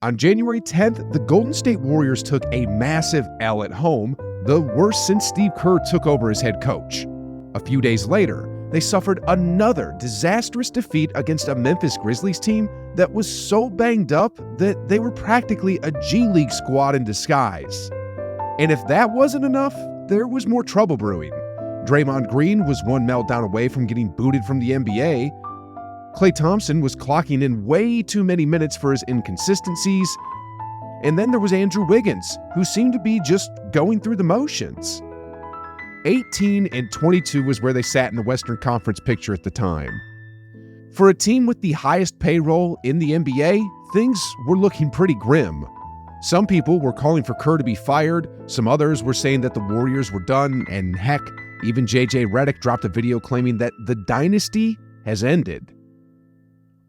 On January 10th, the Golden State Warriors took a massive L at home, the worst since Steve Kerr took over as head coach. A few days later, they suffered another disastrous defeat against a Memphis Grizzlies team that was so banged up that they were practically a G League squad in disguise. And if that wasn't enough, there was more trouble brewing. Draymond Green was one meltdown away from getting booted from the NBA. Klay Thompson was clocking in way too many minutes for his inconsistencies. And then there was Andrew Wiggins, who seemed to be just going through the motions. 18 and 22 was where they sat in the Western Conference picture at the time. For a team with the highest payroll in the NBA, things were looking pretty grim. Some people were calling for Kerr to be fired, some others were saying that the Warriors were done, and heck, even JJ Redick dropped a video claiming that the dynasty has ended.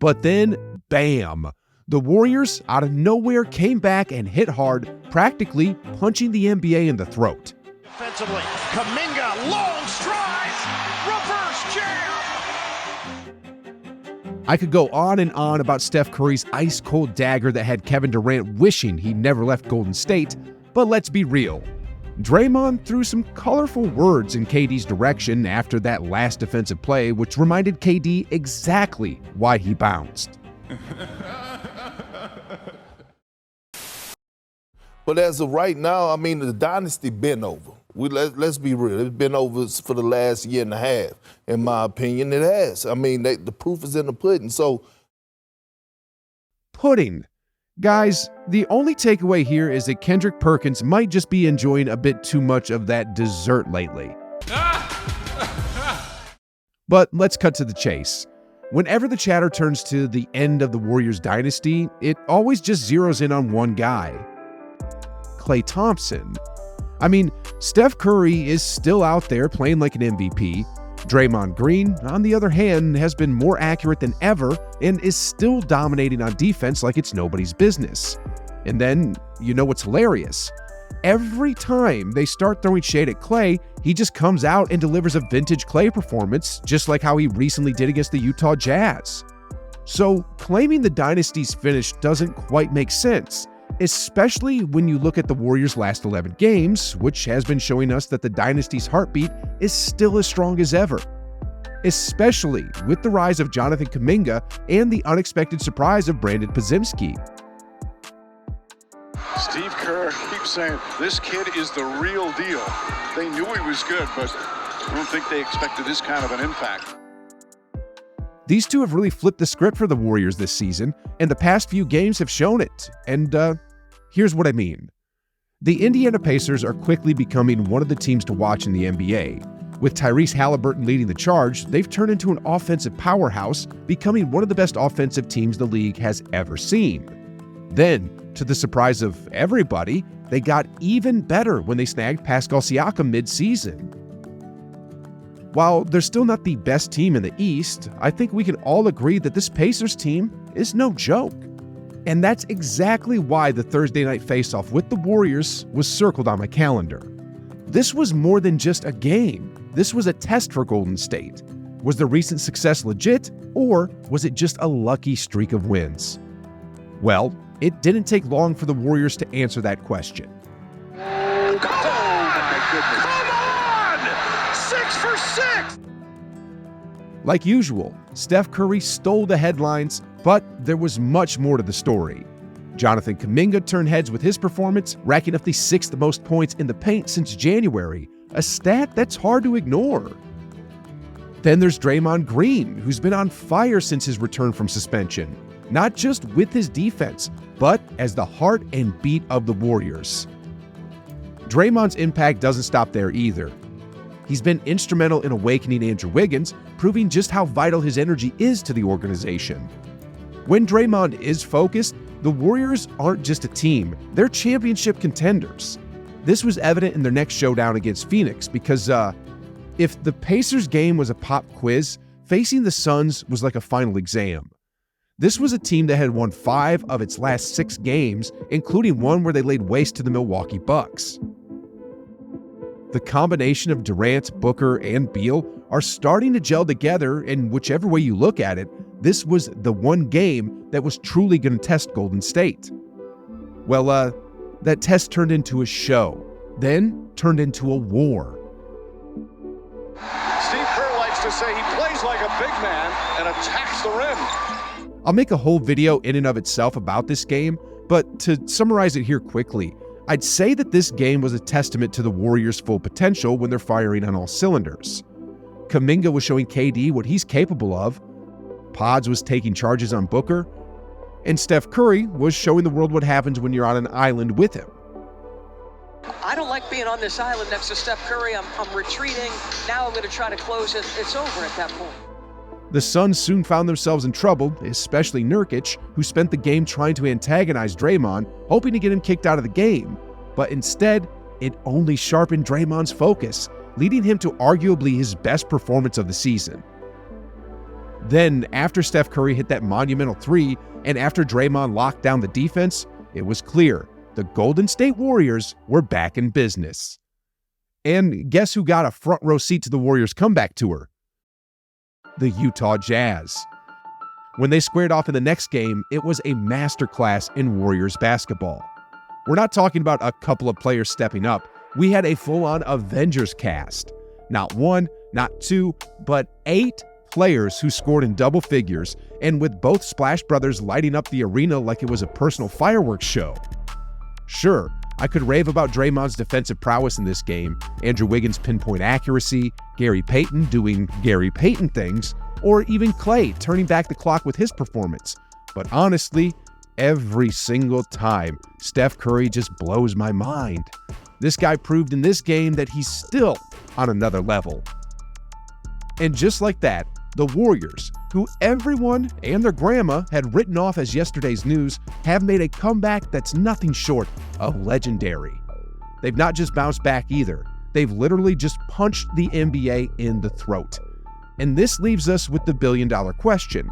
But then, bam! The Warriors, out of nowhere, came back and hit hard, practically punching the NBA in the throat. Defensively, Kuminga, long strides, reverse jam! I could go on and on about Steph Curry's ice-cold dagger that had Kevin Durant wishing he never left Golden State, but let's be real. Draymond threw some colorful words in KD's direction after that last defensive play, which reminded KD exactly why he bounced. But as of right now, I mean, the dynasty been over. Let's be real. It's been over for the last year and a half, in my opinion. It has. I mean, the proof is in the pudding. So, pudding. Guys, the only takeaway here is that Kendrick Perkins might just be enjoying a bit too much of that dessert lately. But let's cut to the chase. Whenever the chatter turns to the end of the Warriors dynasty, it always just zeroes in on one guy. Klay Thompson. I mean, Steph Curry is still out there playing like an MVP. Draymond Green, on the other hand, has been more accurate than ever and is still dominating on defense like it's nobody's business. And then, you know what's hilarious? Every time they start throwing shade at Klay, he just comes out and delivers a vintage Klay performance, just like how he recently did against the Utah Jazz. So, claiming the dynasty's finished doesn't quite make sense, especially when you look at the Warriors' last 11 games, which has been showing us that the dynasty's heartbeat is still as strong as ever. Especially with the rise of Jonathan Kuminga and the unexpected surprise of Brandon Podziemski. Steve Kerr keeps saying, this kid is the real deal. They knew he was good, but I don't think they expected this kind of an impact. These two have really flipped the script for the Warriors this season, and the past few games have shown it. And here's what I mean. The Indiana Pacers are quickly becoming one of the teams to watch in the NBA. With Tyrese Halliburton leading the charge, they've turned into an offensive powerhouse, becoming one of the best offensive teams the league has ever seen. Then, to the surprise of everybody, they got even better when they snagged Pascal Siakam mid-season. While they're still not the best team in the East, I think we can all agree that this Pacers team is no joke. And that's exactly why the Thursday night faceoff with the Warriors was circled on my calendar. This was more than just a game. This was a test for Golden State. Was the recent success legit, or was it just a lucky streak of wins? Well, it didn't take long for the Warriors to answer that question. Oh my goodness. Come on! 6 for 6! Like usual, Steph Curry stole the headlines, but there was much more to the story. Jonathan Kuminga turned heads with his performance, racking up the 6th most points in the paint since January, a stat that's hard to ignore. Then there's Draymond Green, who's been on fire since his return from suspension, not just with his defense, but as the heart and beat of the Warriors. Draymond's impact doesn't stop there either. He's been instrumental in awakening Andrew Wiggins, proving just how vital his energy is to the organization. When Draymond is focused, the Warriors aren't just a team, they're championship contenders. This was evident in their next showdown against Phoenix because, if the Pacers game was a pop quiz, facing the Suns was like a final exam. This was a team that had won 5 of its last 6 games, including one where they laid waste to the Milwaukee Bucks. The combination of Durant, Booker, and Beal are starting to gel together, and whichever way you look at it, this was the one game that was truly going to test Golden State. Well, that test turned into a show, then turned into a war. Steve Kerr likes to say he plays like a big man and attacks the rim. I'll make a whole video in and of itself about this game, but to summarize it here quickly, I'd say that this game was a testament to the Warriors' full potential when they're firing on all cylinders. Kuminga was showing KD what he's capable of, Pods was taking charges on Booker, and Steph Curry was showing the world what happens when you're on an island with him. I don't like being on this island next to Steph Curry. I'm retreating. Now I'm going to try to close it. It's over at that point. The Suns soon found themselves in trouble, especially Nurkic, who spent the game trying to antagonize Draymond, hoping to get him kicked out of the game. But instead, it only sharpened Draymond's focus, leading him to arguably his best performance of the season. Then, after Steph Curry hit that monumental three, and after Draymond locked down the defense, it was clear the Golden State Warriors were back in business. And guess who got a front row seat to the Warriors' comeback tour? The Utah Jazz. When they squared off in the next game, it was a masterclass in Warriors basketball. We're not talking about a couple of players stepping up. We had a full-on Avengers cast. Not one, not two, but 8 players who scored in double figures, and with both Splash Brothers lighting up the arena like it was a personal fireworks show. Sure, I could rave about Draymond's defensive prowess in this game, Andrew Wiggins' pinpoint accuracy, Gary Payton doing Gary Payton things, or even Klay turning back the clock with his performance. But honestly, every single time, Steph Curry just blows my mind. This guy proved in this game that he's still on another level. And just like that, the Warriors, who everyone and their grandma had written off as yesterday's news, have made a comeback that's nothing short of legendary. They've not just bounced back either. They've literally just punched the NBA in the throat. And this leaves us with the billion-dollar question.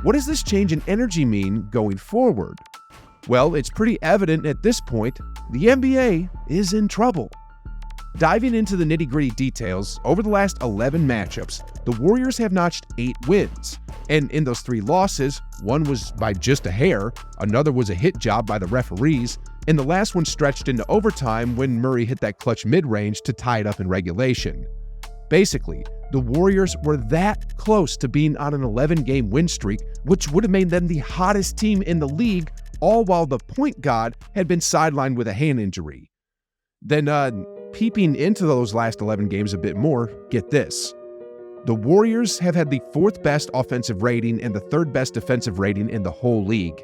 What does this change in energy mean going forward? Well, it's pretty evident at this point, the NBA is in trouble. Diving into the nitty-gritty details, over the last 11 matchups, the Warriors have notched 8 wins. And in those 3 losses, one was by just a hair, another was a hit job by the referees, and the last one stretched into overtime when Murray hit that clutch mid-range to tie it up in regulation. Basically, the Warriors were that close to being on an 11-game win streak, which would have made them the hottest team in the league, all while the point guard had been sidelined with a hand injury. Then, peeping into those last 11 games a bit more, get this. The Warriors have had the 4th best offensive rating and the 3rd best defensive rating in the whole league.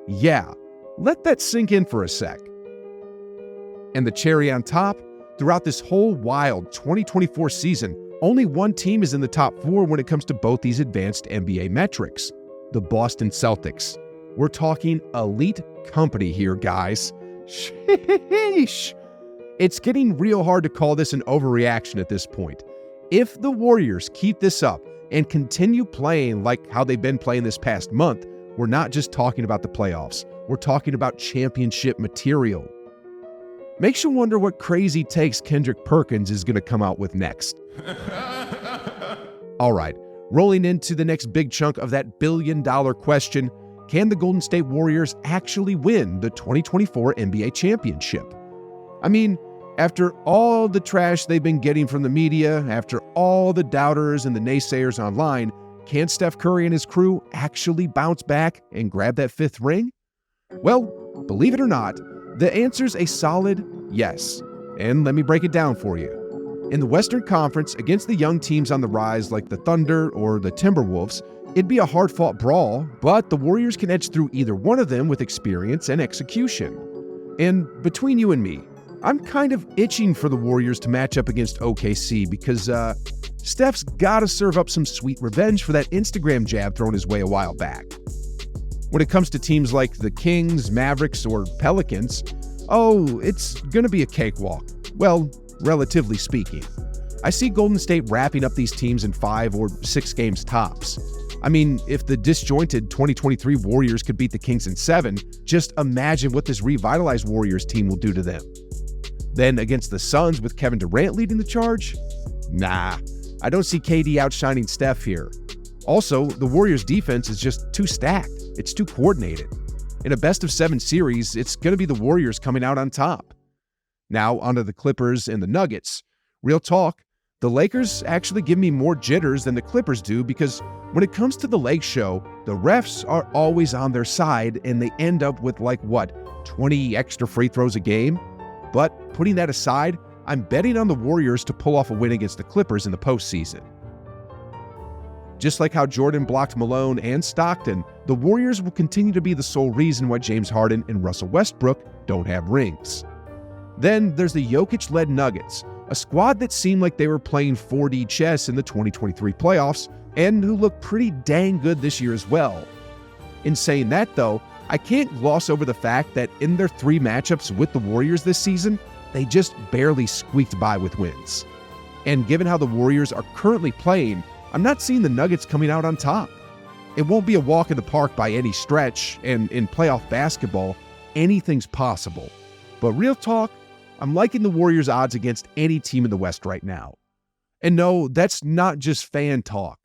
Yeah, let that sink in for a sec. And the cherry on top, throughout this whole wild 2024 season, only one team is in the top 4 when it comes to both these advanced NBA metrics, the Boston Celtics. We're talking elite company here, guys. Sheesh. It's getting real hard to call this an overreaction at this point. If the Warriors keep this up and continue playing like how they've been playing this past month, we're not just talking about the playoffs. We're talking about championship material. Makes you wonder what crazy takes Kendrick Perkins is going to come out with next. All right, rolling into the next big chunk of that billion-dollar question, can the Golden State Warriors actually win the 2024 NBA championship? I mean, after all the trash they've been getting from the media, after all the doubters and the naysayers online, can Steph Curry and his crew actually bounce back and grab that 5th ring? Well, believe it or not, the answer's a solid yes. And let me break it down for you. In the Western Conference, against the young teams on the rise like the Thunder or the Timberwolves, it'd be a hard-fought brawl, but the Warriors can edge through either one of them with experience and execution. And between you and me, I'm kind of itching for the Warriors to match up against OKC because Steph's got to serve up some sweet revenge for that Instagram jab thrown his way a while back. When it comes to teams like the Kings, Mavericks, or Pelicans, it's going to be a cakewalk. Well, relatively speaking. I see Golden State wrapping up these teams in 5 or 6 games tops. I mean, if the disjointed 2023 Warriors could beat the Kings in 7, just imagine what this revitalized Warriors team will do to them. Then against the Suns with Kevin Durant leading the charge? Nah, I don't see KD outshining Steph here. Also, the Warriors defense is just too stacked. It's too coordinated. In a best-of-7 series, it's going to be the Warriors coming out on top. Now, onto the Clippers and the Nuggets. Real talk, the Lakers actually give me more jitters than the Clippers do because when it comes to the Lake Show, the refs are always on their side and they end up with 20 extra free throws a game? But putting that aside, I'm betting on the Warriors to pull off a win against the Clippers in the postseason. Just like how Jordan blocked Malone and Stockton, the Warriors will continue to be the sole reason why James Harden and Russell Westbrook don't have rings. Then there's the Jokic-led Nuggets, a squad that seemed like they were playing 4D chess in the 2023 playoffs and who look pretty dang good this year as well. In saying that though, I can't gloss over the fact that in their 3 matchups with the Warriors this season, they just barely squeaked by with wins. And given how the Warriors are currently playing, I'm not seeing the Nuggets coming out on top. It won't be a walk in the park by any stretch, and in playoff basketball, anything's possible. But real talk, I'm liking the Warriors' odds against any team in the West right now. And no, that's not just fan talk.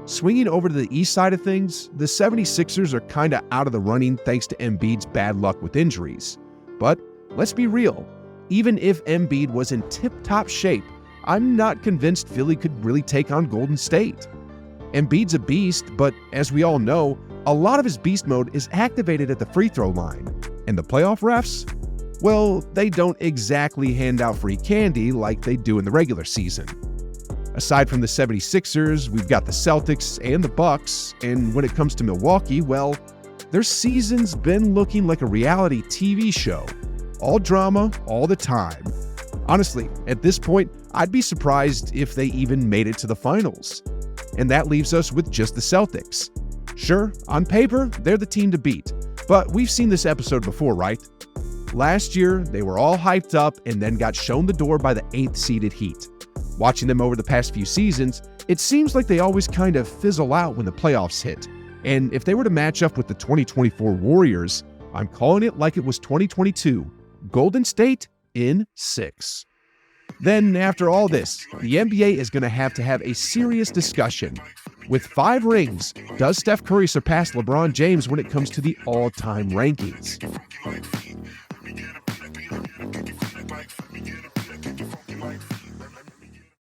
Swinging over to the east side of things, the 76ers are kinda out of the running thanks to Embiid's bad luck with injuries. But let's be real, even if Embiid was in tip-top shape, I'm not convinced Philly could really take on Golden State. Embiid's a beast, but as we all know, a lot of his beast mode is activated at the free throw line. And the playoff refs? Well, they don't exactly hand out free candy like they do in the regular season. Aside from the 76ers, we've got the Celtics and the Bucks, and when it comes to Milwaukee, well, their season's been looking like a reality TV show. All drama, all the time. Honestly, at this point, I'd be surprised if they even made it to the finals. And that leaves us with just the Celtics. Sure, on paper, they're the team to beat, but we've seen this episode before, right? Last year, they were all hyped up and then got shown the door by the 8th-seeded Heat. Watching them over the past few seasons, it seems like they always kind of fizzle out when the playoffs hit. And if they were to match up with the 2024 Warriors, I'm calling it like it was 2022, Golden State in 6. Then, after all this, the NBA is going to have a serious discussion. With 5 rings, does Steph Curry surpass LeBron James when it comes to the all-time rankings?